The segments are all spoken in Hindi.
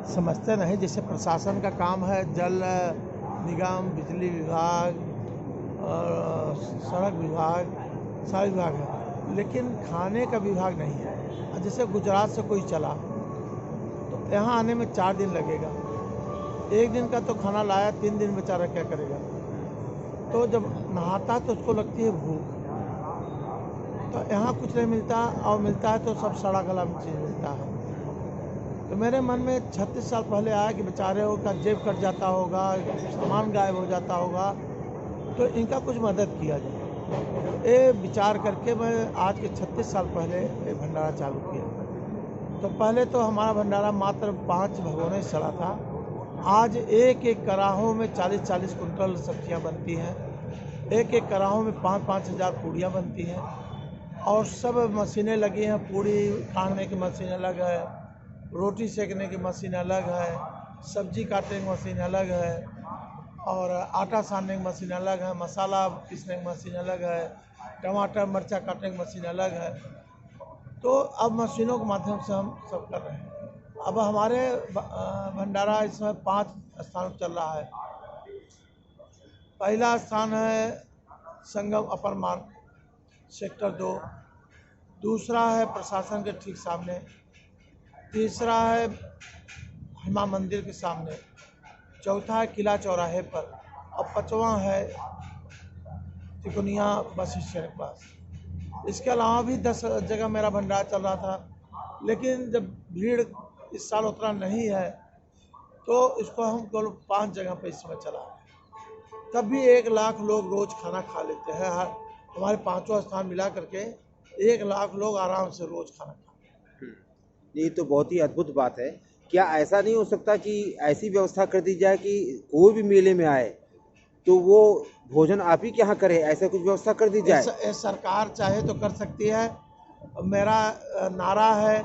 समझते नहीं। जैसे प्रशासन का काम है, जल निगम, बिजली विभाग और सड़क विभाग, सारे विभाग है, लेकिन खाने का विभाग नहीं है। और जैसे गुजरात से कोई चला तो यहाँ आने में 4 दिन लगेगा, 1 दिन का तो खाना लाया, 3 दिन बेचारा क्या करेगा। तो जब नहाता तो उसको लगती है भूख। तो यहाँ कुछ नहीं मिलता, और मिलता है तो सब सड़ा गला चीज़ मिलता है। तो मेरे मन में 36 साल पहले आया कि बेचारे का जेब कट जाता होगा, सामान गायब हो जाता होगा, तो इनका कुछ मदद किया जाए। ये विचार करके मैं आज के 36 साल पहले ये भंडारा चालू किया। तो पहले तो हमारा भंडारा मात्र 5 भगोने से चला था। आज एक एक कराहों में 40-40 कुंटल सब्जियां बनती हैं, एक एक कराहों में 5-5 हज़ार पूड़ियाँ बनती हैं, और सब मशीनें लगी हैं। पूड़ी काटने की मशीन अलग है, रोटी सेकने की मशीन अलग है, सब्जी काटने की मशीन अलग है, और आटा सानने की मशीन अलग है, मसाला पीसने की मशीन अलग है, टमाटर मिर्चा काटने की मशीन अलग है। तो अब मशीनों के माध्यम से हम सब कर रहे हैं। अब हमारे भंडारा इस समय 5 स्थान चल रहा है। पहला स्थान है संगम अपर मार्ग सेक्टर 2, दूसरा है प्रशासन के ठीक सामने, तीसरा है हनुमान मंदिर के सामने, चौथा है किला चौराहे पर, और 5वां है तिकोनिया बस स्टैंड के पास। इसके अलावा भी 10 जगह मेरा भंडारा चल रहा था, लेकिन जब भीड़ इस साल उतना नहीं है तो इसको हम केवल 5 जगह पर इस समय चला रहे हैं। तब भी 1 लाख लोग रोज़ खाना खा लेते हैं। हमारे 5वां स्थान मिला करके 1 लाख लोग आराम से रोज़ खाना खाते हैं। ये तो बहुत ही अद्भुत बात है। क्या ऐसा नहीं हो सकता कि ऐसी व्यवस्था कर दी जाए कि कोई भी मेले में आए तो वो भोजन आप ही के यहाँ करे, ऐसा कुछ व्यवस्था कर दी जाए? सरकार चाहे तो कर सकती है। मेरा नारा है,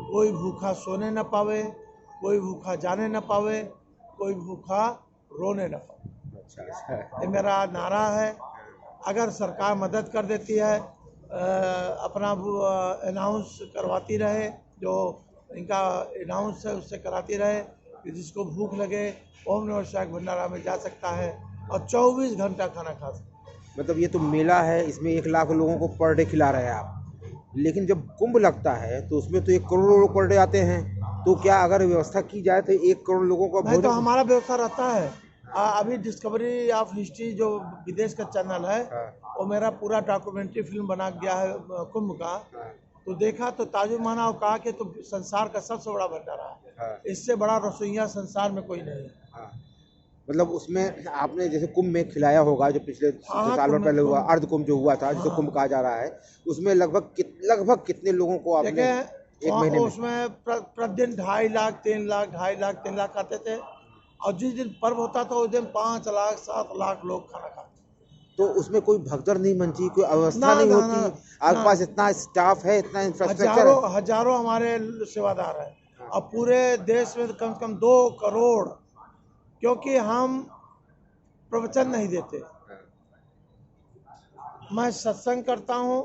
कोई भूखा सोने न पावे, कोई भूखा जाने न पावे, कोई भूखा रोने न पावे। अच्छा। ये मेरा नारा है। अगर सरकार मदद कर देती है, अपना अनाउंस करवाती रहे, जो इनका अनाउंस है उससे कराती रहे कि जिसको भूख लगे ओम नमः शिवाय भंडारा में जा सकता है और 24 घंटा खाना खा सकता है। मतलब ये तो मेला है, इसमें 1 लाख लोगों को पर डे खिला रहे हैं आप, लेकिन जब कुंभ लगता है तो उसमें तो 1 करोड़ लोग पर डे आते हैं। तो क्या अगर व्यवस्था की जाए तो 1 करोड़ लोगों का नहीं तो भोजन? हमारा व्यवस्था रहता है। अभी डिस्कवरी ऑफ हिस्ट्री जो विदेश का चैनल है, वो मेरा पूरा डॉक्यूमेंट्री फिल्म बना गया है कुंभ का। तो देखा तो ताजुब माना और कहा कि तो संसार का सबसे बड़ा भंडारा है, इससे बड़ा रसोइया संसार में कोई नहीं है। मतलब उसमें आपने जैसे कुंभ में खिलाया होगा, जो पिछले 6 सालों पहले हुआ अर्ध कुंभ जो हुआ था, जिसे कुंभ कहा जा रहा है, उसमें लगभग कितने लोगों को आपने एक महीने में? उसमें प्रतिदिन 2.5 लाख 3 लाख 2.5 लाख 3 लाख खाते थे, और जिस दिन पर्व होता था उस दिन 5 लाख 7 लाख लोग खाना खाते। तो उसमें कोई भगदड़ नहीं बनती, कोई अवस्था नहीं होती? आपके पास इतना स्टाफ है, इतना इंफ्रास्ट्रक्चर है? हजारों हमारे सेवादार हैं, और पूरे देश में कम से कम 2 करोड़, क्योंकि हम प्रवचन नहीं देते, मैं सत्संग करता हूँ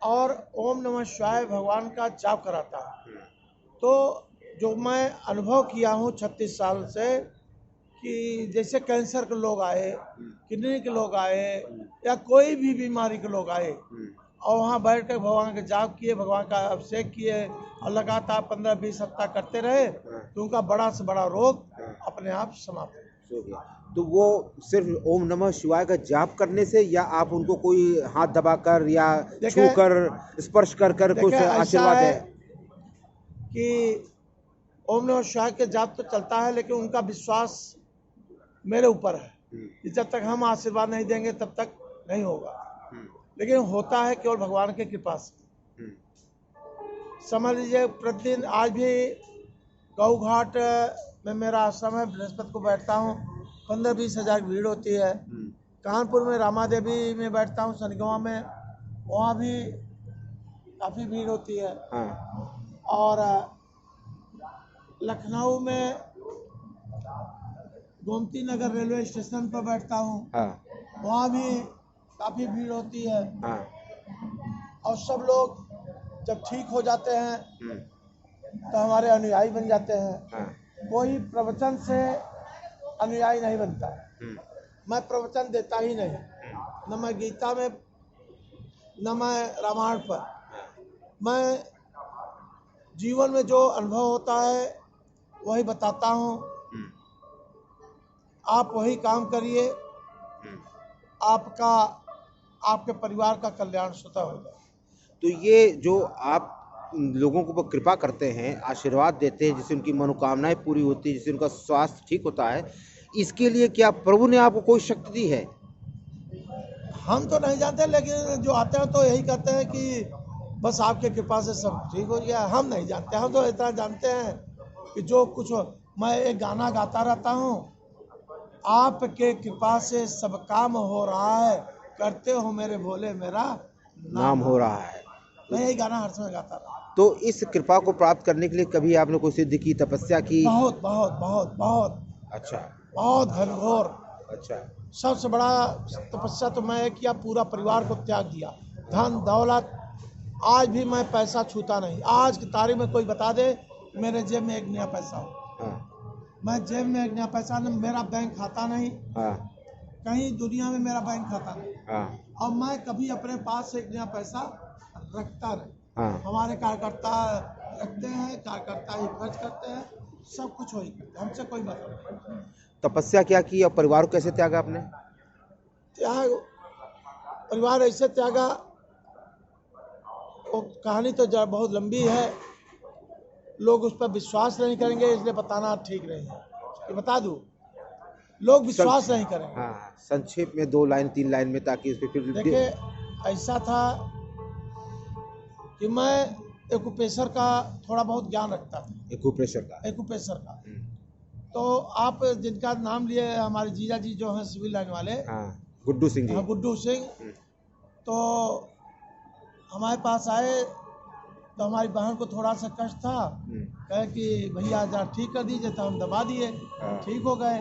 और ओम नमः शिवाय भगवान का जाप कराता हूँ। तो जो मैं अनुभव किया हूँ 36 साल से, कि जैसे कैंसर के लोग आए, किडनी के लोग आए, या कोई भी बीमारी के लोग आए, और वहाँ बैठ कर भगवान का जाप किए, भगवान का अभिषेक किए, और लगातार 15-20 हफ्ता करते रहे, तो उनका बड़ा से बड़ा रोग अपने आप समाप्त हो गया। तो वो सिर्फ ओम नमः शिवाय का जाप करने से, या आप उनको कोई हाथ दबाकर या छूकर स्पर्श कर कुछ आशीर्वाद है? कि ओम नमः शिवाय के जाप तो चलता है, लेकिन उनका विश्वास मेरे ऊपर है कि जब तक हम आशीर्वाद नहीं देंगे तब तक नहीं होगा, लेकिन होता है केवल भगवान की कृपा से। समझ लीजिए प्रतिदिन आज भी गौ घाट में मेरा आश्रम है, बृहस्पति को बैठता हूँ, 15-20 हज़ार भीड़ होती है। कानपुर में रामा देवी में बैठता हूँ, सनगवा में, वहाँ भी काफ़ी भीड़ होती है। और लखनऊ में गोमती नगर रेलवे स्टेशन पर बैठता हूँ, वहाँ भी काफ़ी भीड़ होती है। और सब लोग जब ठीक हो जाते हैं तो हमारे अनुयायी बन जाते हैं। हाँ। कोई प्रवचन से अनुयायी नहीं बनता। मैं प्रवचन देता ही नहीं, न मैं गीता में, न मैं रामायण पर। मैं जीवन में जो अनुभव होता है वही बताता हूँ। आप वही काम करिए, आपका, आपके परिवार का कल्याण स्वतः हो जाए। तो ये जो आप लोगों को कृपा करते हैं, आशीर्वाद देते हैं, जिससे उनकी मनोकामनाएं पूरी होती है, जिससे उनका स्वास्थ्य ठीक होता है, इसके लिए क्या प्रभु ने आपको कोई शक्ति दी है? हम तो नहीं जानते, लेकिन जो आते हैं तो यही कहते हैं कि बस आपके कृपा से सब ठीक हो गया। हम नहीं जानते, हम तो इतना जानते हैं कि जो कुछ हो, मैं एक गाना गाता रहता हूँ, आपके कृपा से सब काम हो रहा है, करते हो मेरे भोले मेरा नाम हो रहा है। मैं यही गाना हर समय गाता रहा। तो इस कृपा को प्राप्त करने के लिए कभी आपने कोई सिद्धि की, तपस्या की? बहुत बहुत बहुत बहुत। अच्छा। बहुत घनघोर। अच्छा। सबसे बड़ा तपस्या तो मैं किया, पूरा परिवार को त्याग दिया। धन दौलत, आज भी मैं पैसा छूता नहीं। आज की तारीख में कोई बता दे मेरे जेब में एक नया पैसा हो। हाँ। मैं जेब में एक नया पैसा नहीं, मेरा बैंक खाता नहीं। हाँ। कहीं दुनिया में मेरा बैंक खाता नहीं। हाँ। और मैं कभी अपने पास एक नया पैसा रखता नहीं। हाँ। हमारे कार्यकर्ता रखते हैं, कार्यकर्ता ही खर्च करते हैं, सब कुछ वही करते हैं, हमसे कोई मतलब नहीं। तपस्या क्या की और परिवार को कैसे त्यागा आपने? त्याग, परिवार ऐसे त्यागा, वो कहानी तो बहुत लंबी है, लोग उस पर विश्वास नहीं करेंगे, इसलिए बताना ठीक नहीं है। ये बता दूं, लोग विश्वास नहीं करेंगे। हाँ, संक्षेप में 2 लाइन 3 लाइन में, ताकि इस पे फिर देखिए, ऐसा था कि मैं एक्यूप्रेशर का थोड़ा बहुत ज्ञान रखता था। एक्यूप्रेशर का तो आप जिनका नाम लिए, हमारे जीजा जी जो हैं सिविल लाइन वाले, हाँ, गुड्डू सिंह जी। हाँ, गुड्डू सिंह, तो हमारे पास आए तो हमारी बहन को थोड़ा सा कष्ट था, कहे कि भैया जरा ठीक कर दीजिए, तो हम दबा दिए, ठीक हो गए।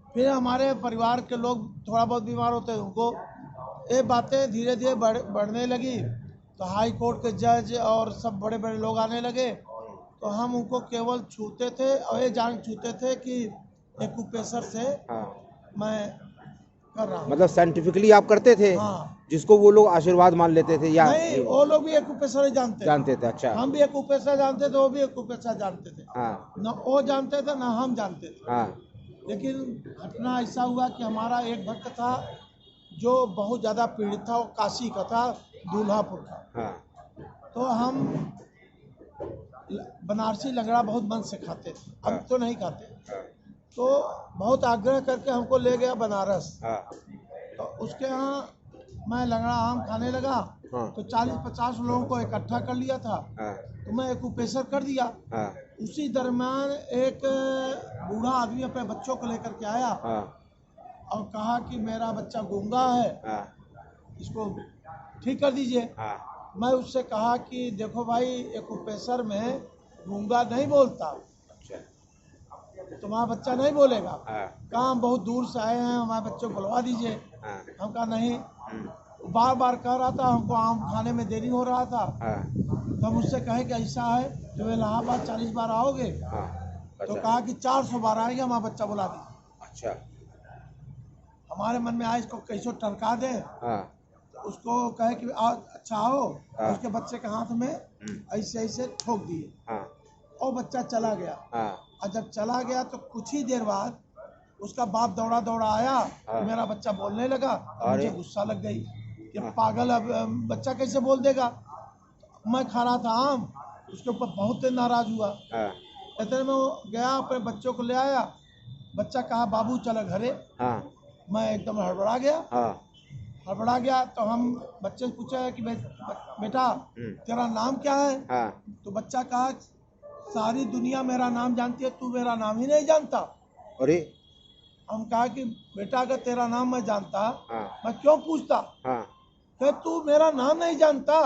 फिर हमारे परिवार के लोग थोड़ा बहुत बीमार होते हैं, उनको ये बातें धीरे धीरे बढ़ने लगी, तो हाई कोर्ट के जज और सब बड़े बड़े लोग आने लगे, तो हम उनको केवल छूते थे और ये जान छूते थे कि एक्यूप्रेशर से मैं कर रहा हूँ। मतलब साइंटिफिकली आप करते थे? हाँ। जिसको वो लोग आशीर्वाद मान लेते थे या नहीं, वो लोग भी एक्यूप्रेशर जानते थे? अच्छा। हम भी एक्यूप्रेशर जानते थे, वो भी एक्यूप्रेशर जानते थे। हाँ। न वो जानते थे, न हम जानते थे। हाँ। लेकिन घटना ऐसा हुआ कि हमारा एक भक्त था जो बहुत ज़्यादा पीड़ित था, वो काशी का था, दूल्हापुर का। हाँ। तो हम बनारसी लंगड़ा बहुत मन से खाते थे, अब तो नहीं खाते। तो बहुत आग्रह करके हमको ले गया बनारस। तो उसके यहाँ मैं लंगड़ा आम खाने लगा, तो 40-50 लोगों को इकट्ठा कर लिया था, तो मैं एक्यूप्रेशर कर दिया। उसी दरम्यान एक बूढ़ा आदमी अपने बच्चों को लेकर के आया और कहा कि मेरा बच्चा गूंगा है, इसको ठीक कर दीजिए। मैं उससे कहा कि देखो भाई, एक्यूप्रेशर में गूंगा नहीं बोलता, तुम्हारा बच्चा नहीं बोलेगा। कहा हम बहुत दूर से आए हैं, हमारे बच्चों को बुलवा दीजिए। हम कहा नहीं, बार बार कह रहा था, हमको आम खाने में देरी हो रहा था। तो हम उससे कहे कि ऐसा है, जब इलाहाबाद 40 बार आओगे, तो कहा कि 400 बार आएंगे, हमारा बच्चा बुला दीजिए। अच्छा। हमारे मन में आए इसको कैसे टरका दे, तो उसको कहे कि अच्छा आओ, उसके बच्चे के हाथ में ऐसे ऐसे ठोक दिए और बच्चा चला गया। और जब चला गया तो कुछ ही देर बाद उसका बाप दौड़ा दौड़ा आया, मेरा बच्चा बोलने लगा, मुझे गुस्सा लग गई कि पागल, अब बच्चा कैसे बोल देगा। मैं खा रहा था आम, उसके ऊपर बहुत नाराज हुआ। इतने में वो गया, अपने बच्चों को ले आया, बच्चा कहा बाबू चलो घरे। मैं एकदम हड़बड़ा गया। तो हम बच्चे से पूछा कि बेटा तेरा नाम क्या है? तो बच्चा कहा सारी दुनिया मेरा नाम जानती है, तू मेरा नाम ही नहीं जानता। अरे! हम कहा कि बेटा अगर तेरा नाम मैं जानता, मैं क्यों पूछता? कि तू मेरा नाम नहीं जानता।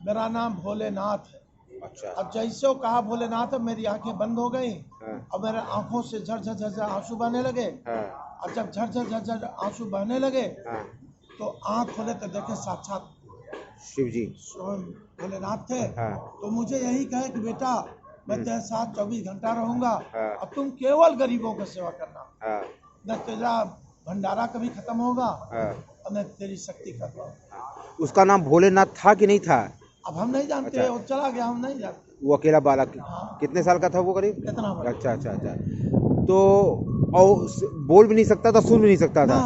मेरा नाम भोलेनाथ है। अच्छा। अब जैसे वो कहा भोलेनाथ, मेरी आंखें बंद हो गई और मेरे आंखों से झरझर झरझर आंसू बहने लगे। और जब झरझर झरझर आंसू बहने लगे तो आंख खोले तो देखे साक्षात शिव जी। स्वयं भोलेनाथ थे। हाँ तो मुझे यही कहे कि बेटा मैं तेरे साथ 24 घंटा रहूंगा हाँ और तुम केवल गरीबों की सेवा करना, हाँ न तेरा भंडारा कभी खत्म होगा हाँ और न तेरी शक्ति खत्म होगी। हाँ। उसका नाम भोलेनाथ था कि नहीं था? अब हम नहीं जानते, अच्छा। वो चला गया, हम नहीं जानते। वो अकेला बालक हाँ। कितने साल का था वो करीब? कितना बड़ा? अच्छा अच्छा अच्छा। तो और बोल भी नहीं सकता था, सुन भी नहीं सकता था, ना,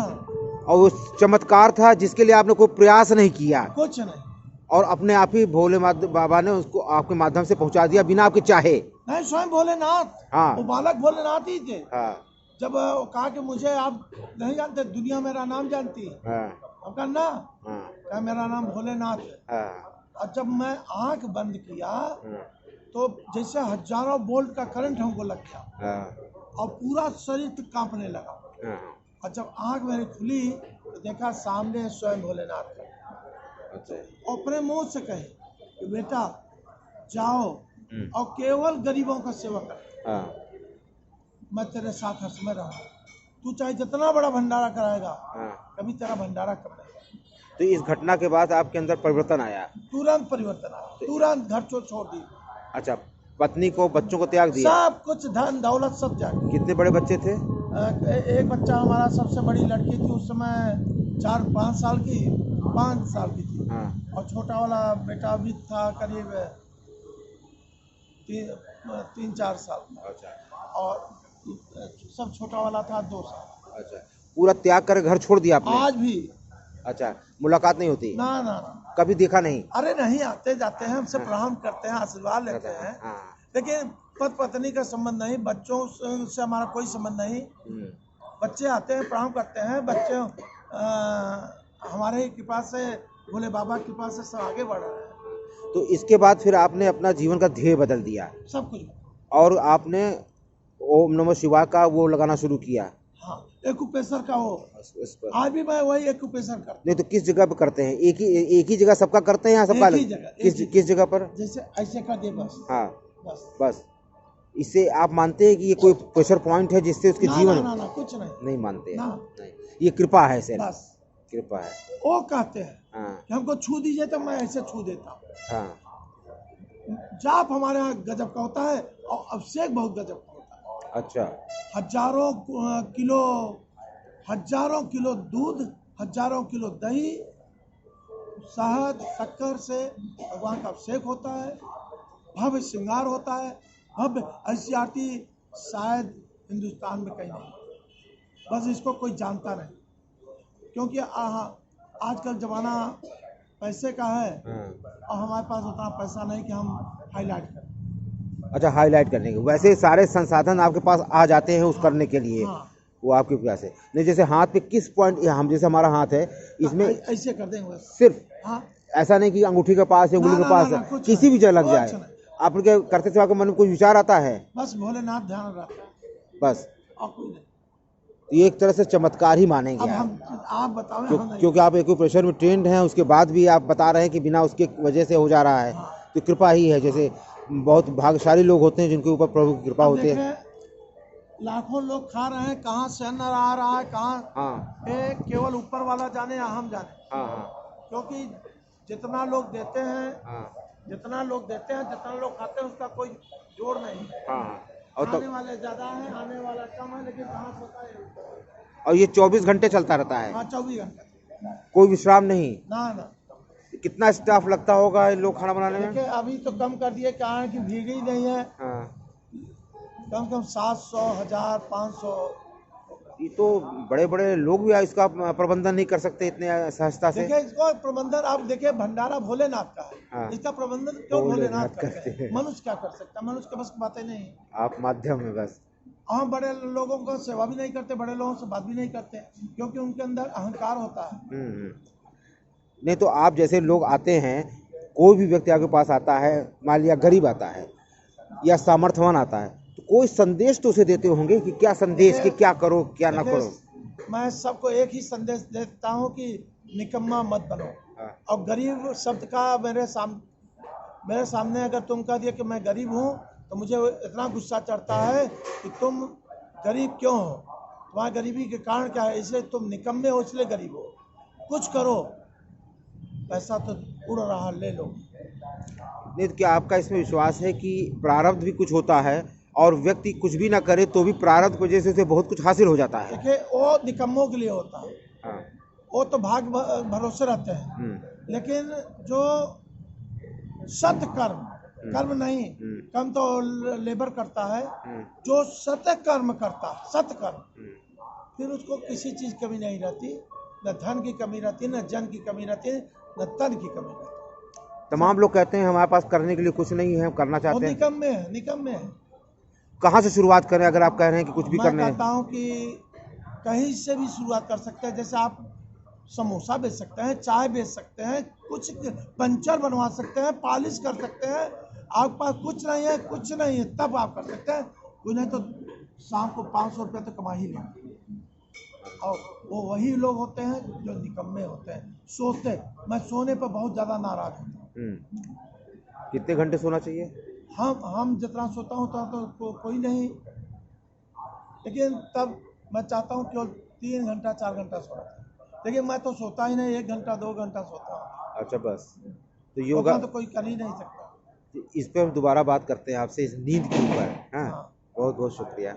और वो चमत्कार था जिसके लिए आपने कोई प्रयास नहीं किया, कुछ नहीं। और अपने आप ही भोले बाबा ने उसको आपके माध्यम से पहुंचा दिया बिना आपके चाहे। नहीं, स्वयं भोलेनाथ। हाँ वो बालक भोलेनाथ ही थे। हाँ जब वो कहा कि मुझे आप नहीं जानते, दुनिया मेरा नाम जानती है। हाँ अब कहा ना, हाँ क्या मेरा नाम भोलेनाथ है। हाँ और जब मैं आंख बंद किया हाँ तो जैसे हजारों वोल्ट का करंट हमको लग गया हाँ और पूरा शरीर कांपने लगा। हाँ। और जब आंख मेरी खुली तो देखा सामने स्वयं भोलेनाथ थे। अच्छा। और अपने मुंह से कहे कि बेटा जाओ और केवल गरीबों का सेवा कर, हाँ मैं तेरे साथ हर समय रहूंगा। तू चाहे जितना बड़ा भंडारा कराएगा, हाँ। कभी तेरा भंडारा कम नहीं। तो इस घटना के बाद आपके अंदर परिवर्तन आया? तुरंत परिवर्तन आया, तुरंत घर छोड़ दी। अच्छा, पत्नी को, बच्चों को त्याग दिया? सब कुछ, धन दौलत सब त्याग दिया। कितने बड़े बच्चे थे? एक बच्चा हमारा, सबसे बड़ी लड़की थी उस समय 4-5 साल की, 5 साल की थी। हाँ और छोटा वाला बेटा भी था करीब 3-4 साल का। अच्छा और सब छोटा वाला था 2 साल। अच्छा। पूरा त्याग कर घर छोड़ दिया आपने? आज भी अच्छा, मुलाकात नहीं होती? ना ना ना। कभी देखा नहीं? अरे नहीं, आते जाते हैं, हमसे प्रणाम करते हैं, आशीर्वाद लेते हैं, हाँ। लेकिन पति पत्नी का संबंध नहीं, बच्चों से हमारा कोई संबंध नहीं। बच्चे आते हैं, प्रणाम करते हैं, बच्चे हमारे कृपा से, भोले बाबा की कृपा से सब आगे बढ़ रहे हैं। तो इसके बाद फिर आपने अपना जीवन का ध्येय बदल दिया सब कुछ। और आपने ओम नमः शिवाय का वो लगाना शुरू किया? हाँ, एक्यूप्रेशर का वो। इस पर आज भी मैं वही एक्यूप्रेशर करता हूँ। नहीं तो किस जगह पे करते हैं? एक ही जगह सबका करते हैं या सबका एक ही अलग? जगह, किस जगह पर? जैसे ऐसे कर दे बस। हाँ बस। बस। इससे आप मानते हैं कि ये कोई प्रेशर पॉइंट है जिससे उसके ना, जीवन ना, ना, ना, कुछ नहीं। नहीं मानते हैं? ना। नहीं, ये कृपा है सर, बस कृपा है। वो कहते हैं हाँ कि हमको छू दीजिए तो मैं ऐसे छू देता हूँ। हाँ जाप हमारे यहाँ गजब का होता है और अभिषेक बहुत गजब का होता है। अच्छा। हजारों किलो दूध, हजारों किलो दही, शहद, शक्कर से भगवान का अभिषेक होता है, भव्य श्रृंगार होता है, भव्य। ऐसी आरती शायद हिंदुस्तान में कहीं नहीं, बस इसको कोई जानता नहीं, क्योंकि आजकल जमाना पैसे का है और हमारे पास उतना पैसा नहीं कि हम हाईलाइट करें। अच्छा, हाईलाइट करने के वैसे सारे संसाधन आपके पास आ जाते हैं उस करने के लिए। हाँ। वो आपके पास है नहीं, जैसे हाथ पे किस पॉइंट, हम जैसे हमारा हाथ है इसमें ऐसे कर देंगे बस। सिर्फ। हाँ। ऐसा नहीं कि अंगूठी के पास है, उंगली के पास है, कुछ किसी भी जगह लग कुछ जाए। नहीं। आपके करते समय आपके मन में कुछ विचार आता है? बस भोलेनाथ ध्यान रखता है, बस। और कोई नहीं। तो ये एक तरह से चमत्कार ही मानेंगे अब आप? आप बताओ। क्योंकि आप एक्यूप्रेशर में ट्रेंड हैं, उसके बाद भी आप बता रहे हैं कि बिना उसके वजह से हो जा रहा है। हाँ। तो कृपा ही है। जैसे बहुत भाग्यशाली लोग होते हैं जिनके ऊपर प्रभु की कृपा होती है। लाखों लोग खा रहे हैं, कहाँ से अन्न आ रहा है, कहाँ। हाँ केवल ऊपर वाला जाने या हम जाने। हाँ हाँ क्योंकि जितना लोग देते हैं, हाँ जितना लोग खाते हैं, उसका कोई जोड़ नहीं। हाँ। और आने वाले ज्यादा है, आने वाला कम है, लेकिन कहाँ से होता है। और ये 24 घंटे चलता रहता है? हाँ, 24 घंटे, कोई विश्राम नहीं? ना ना। कितना स्टाफ लगता होगा इन लोग खाना बनाने में? देखिए अभी तो कम कर दिए, कहा है कि भीड़ ही नहीं है। हाँ। कम 700, 1000, 500। ये तो बड़े बड़े लोग भी इसका प्रबंधन नहीं कर सकते इतने सहजता से। देखिए इसको प्रबंधन, आप देखिए भंडारा भोलेनाथ का है। हाँ। इसका प्रबंधन क्यों भोलेनाथ करते हैं? हैं। मनुष्य क्या कर सकता है? मनुष्य के बस की बातें नहीं। आप माध्यम है बस। हम बड़े लोगों को सेवा भी नहीं करते, बड़े लोगों से बात भी नहीं करते, क्योंकि उनके अंदर अहंकार होता है। नहीं तो आप जैसे लोग आते हैं, कोई भी व्यक्ति आपके पास आता है, मान लिया गरीब आता है या सामर्थ्यवान आता है, तो कोई संदेश तो उसे देते होंगे कि क्या संदेश, कि क्या करो क्या ना करो। मैं सबको एक ही संदेश देता हूँ कि निकम्मा मत बनो। हाँ। और गरीब शब्द का मेरे सामने अगर तुम कह दिए कि मैं गरीब हूँ, तो मुझे इतना गुस्सा चढ़ता है कि तुम गरीब क्यों हो, तुम्हारी गरीबी के कारण क्या है, इसलिए तुम निकम्मे हो, इसलिए गरीब हो। कुछ करो, पैसा तो उड़ रहा ले लो। नहीं तो क्या आपका इसमें विश्वास है कि प्रारब्ध भी कुछ होता है और व्यक्ति कुछ भी ना करे तो भी प्रारब्ध की वजह से उसे बहुत कुछ हासिल हो जाता है? देखिए वो निकम्मों के लिए होता है, हाँ। वो तो भाग भरोसे रहते हैं, लेकिन जो सत कर्म, कर्म नहीं, कर्म तो लेबर करता है, जो सत कर्म करता है, सत कर्म, फिर उसको किसी चीज की कमी नहीं रहती, न धन की कमी रहती, न जन की कमी रहती, न तन की कमी रहती। तमाम लोग कहते हैं हमारे पास करने के लिए कुछ नहीं है, हम करना वो चाहते हैं। निकम्मे है, निकम्मे है। कहाँ से शुरुआत करें अगर आप कह रहे हैं कि कुछ भी करने मैं है? कहता हूँ कि कहीं से भी शुरुआत कर सकते हैं। जैसे आप समोसा बेच सकते हैं, चाय बेच सकते हैं, कुछ पंचर बनवा सकते हैं, पॉलिश कर सकते हैं। आपके पास कुछ नहीं है, कुछ नहीं है, तब आप कर सकते हैं। कुछ नहीं तो शाम को 500 रुपये तो कमा ही लेंगे। और वो वही लोग होते हैं जो निकम्मे होते हैं, सोते। मैं सोने पर बहुत ज़्यादा नाराज होता हूँ। कितने घंटे सोना चाहिए? हम जितना सोता हूँ उतना तो कोई नहीं, लेकिन तब मैं चाहता हूँ केवल 3 घंटा 4 घंटा सोना। लेकिन मैं तो सोता ही नहीं, 1 घंटा 2 घंटा सोता हूँ। अच्छा, बस तो योगा तो कोई कर ही नहीं सकता। इस पे हम दोबारा बात करते हैं आपसे, इस नींद के ऊपर। हाँ, हाँ। बहुत बहुत शुक्रिया।